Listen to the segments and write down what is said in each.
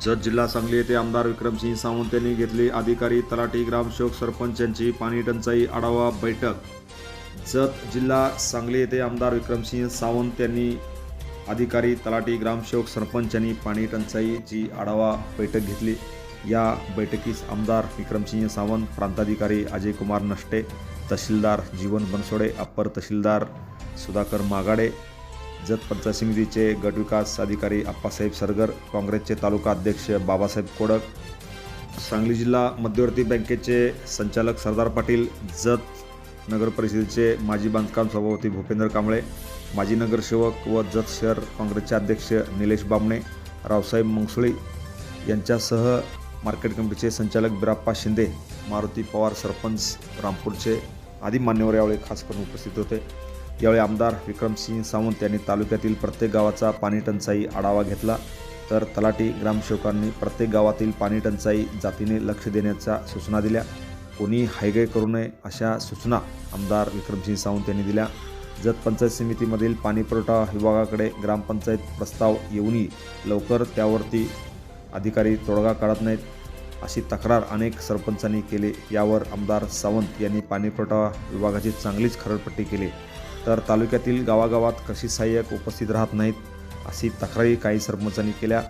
जत जिल्हा सांगली येथे आमदार विक्रमसिंह सावंत यांनी घेतली अधिकारी तलाठी ग्रामसेवक सरपंच यांची पाणी टंचाई आढावा बैठक। जत जिल्हा सांगली येथे आमदार विक्रमसिंह सावंत यांनी अधिकारी तलाठी ग्रामसेवक सरपंच यांनी पाणी टंचाईची आढावा बैठक घेतली। या बैठकीस आमदार विक्रमसिंह सावंत, प्रांताधिकारी अजय कुमार नष्टे, तहसीलदार जीवन बनसोडे, अप्पर तहसीलदार सुधाकर मागाडे, जत पंचायत समितीचे गटविकास अधिकारी आप्पासाहेब सरगर, काँग्रेसचे तालुका अध्यक्ष बाबासाहेब कोडक, सांगली जिल्हा मध्यवर्ती बँकेचे संचालक सरदार पाटील, जत नगर परिषदेचे माजी बांधकाम सभापती भूपेंद्र कांबळे, माजी नगरसेवक व जत शहर काँग्रेसचे अध्यक्ष निलेश बामणे, रावसाहेब मंगसुळी यांच्यासह मार्केट कमिटीचे संचालक बिराप्पा शिंदे, मारुती पवार सरपंच रामपूरचे आदी मान्यवर यावेळी खास करून उपस्थित होते। यावेळी आमदार विक्रमसिंह सावंत यांनी तालुक्यातील प्रत्येक गावाचा पाणी टंचाई आढावा घेतला, तर तलाठी ग्रामसेवकांनी प्रत्येक गावातील पाणी टंचाई जातीने लक्ष देण्याच्या सूचना दिल्या। कोणी हायगय करू नये अशा सूचना आमदार विक्रमसिंह सावंत यांनी दिल्या। जत पंचायत समितीमधील पाणी पुरवठा विभागाकडे ग्रामपंचायत प्रस्ताव येऊनही लवकर त्यावरती अधिकारी तोडगा काढत नाहीत अशी तक्रार अनेक सरपंचांनी केली। यावर आमदार सावंत यांनी पाणी पुरवठा विभागाची चांगलीच खरडपट्टी केली, तर तालुक्यातील गावागावात कृषी सहाय्यक उपस्थित राहत नाहीत अशी तक्रारी काही सरपंचांनी केल्या,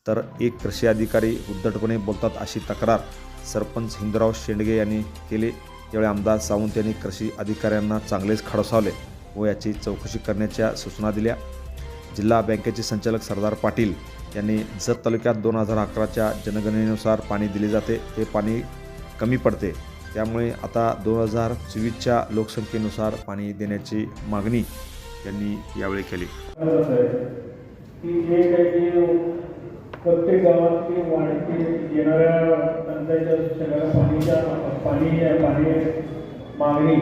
तर एक कृषी अधिकारी उद्धटपणे बोलतात अशी तक्रार सरपंच हिंदराव शेंडगे यांनी केली। यावेळी आमदार सावंत यांनी कृषी अधिकाऱ्यांना चांगलेच खडसावले व याची चौकशी करण्याच्या सूचना दिल्या। जिल्हा बँकेचे संचालक सरदार पाटील यांनी जत तालुक्यात 2011च्या जनगणनेनुसार पाणी दिले जाते, ते पाणी कमी पडते, त्यामुळे आता 2024च्या लोकसंख्येनुसार पाणी देण्याची मागणी त्यांनी यावेळी केली। प्रत्येक गावातली वाढती येणाऱ्या टंचाईच्या पाणी मागणी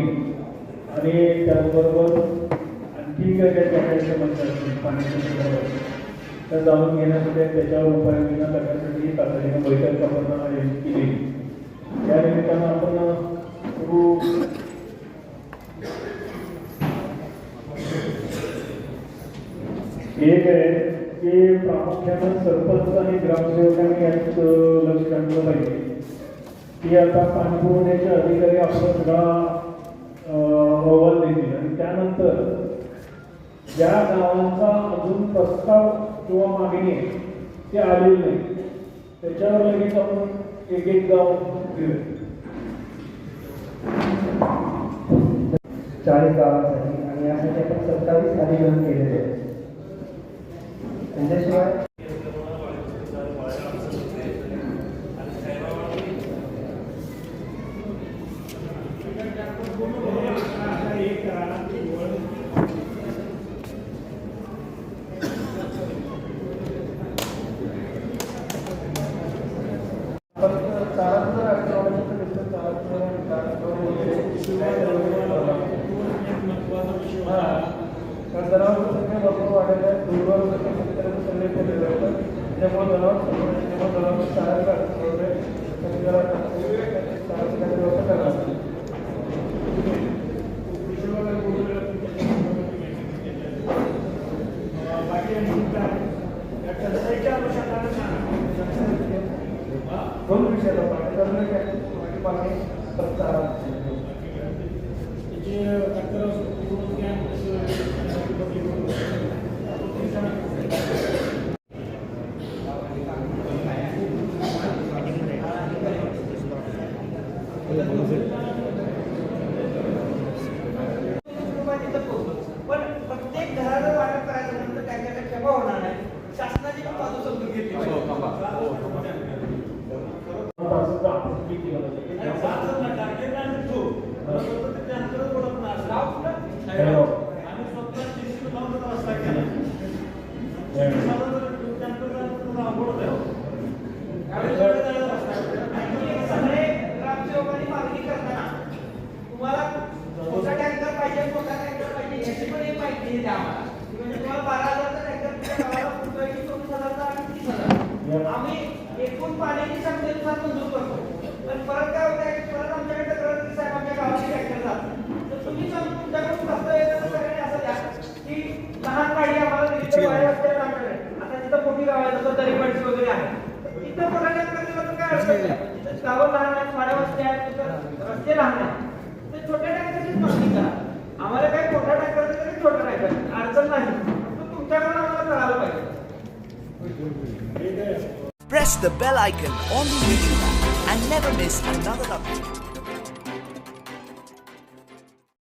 आणि त्याचबरोबर आणखी काय काय समस्या असतील पाण्याच्या त्या जाणून घेण्यासाठी त्याच्यावर उपाययोजना करण्यासाठी तातडीनं बैठक आपण आयोजित केली। या निमित्तानं आपण एक आहे की प्रामुख्यानं सरपंच आणि ग्रामसेवकांनी यात लक्ष घातलं पाहिजे की आता पाणी पुरवठ्याचे अधिकारी आपला सगळा अहवाल देतील आणि त्यानंतर ज्या गावांचा अजून प्रस्ताव किंवा मागणी ते आलेली नाही त्याच्यावर लगेच आपण एक एक गाव घेऊ। 40 गावांसाठी आणि यासाठी आपण 27 अधिग्रहण केलेले आहे। त्याच्याशिवाय दोन विषयाला पण प्रत्येक घराला वाटप करायचं नंतर त्याच्याकडे क्षमा होणार नाही, शासनाची पण बाजू समजून घेतली सगळे ग्रामसेवकांनी मागणी करताना तुम्हाला मोठा टँकर पाहिजे, मोठा टँकर पाहिजे याची पण एक माहिती द्या आम्हाला। म्हणजे तुम्हाला 12,000चा टँकर गावाला पुरतोय की 24,000चा आणि 30,000 आम्ही एकूण पाण्याची क्षमतेनुसार मंजूर करतो। पण परत काय होतं की परत आमच्याकडे तक्रार की साहेब आमच्या गावाची टँकर जात, तर तुम्ही तुमच्याकडून कसं येतं सगळ्यांनी असं द्या की लहान गाडी आम्हाला दिली तर आता तिथं मोठी गाव आहे जसं दरीपडची वगैरे आहे इथं मोठा टँकर दिला तर काय अडचण नाही. तिथं गावं लहान आहेत, वाड्या वस्त्या आहेत, तिथं रस्ते लहान आहेत. ते छोट्या टँकरचीच मागणी करा. आम्हाला काही मोठा टँकर दिला तरी छोटा टँकर अडचण नाही. पण तुमच्याकडून आम्हाला कळालं पाहिजे. Press the bell icon on the YouTube app and never miss another update.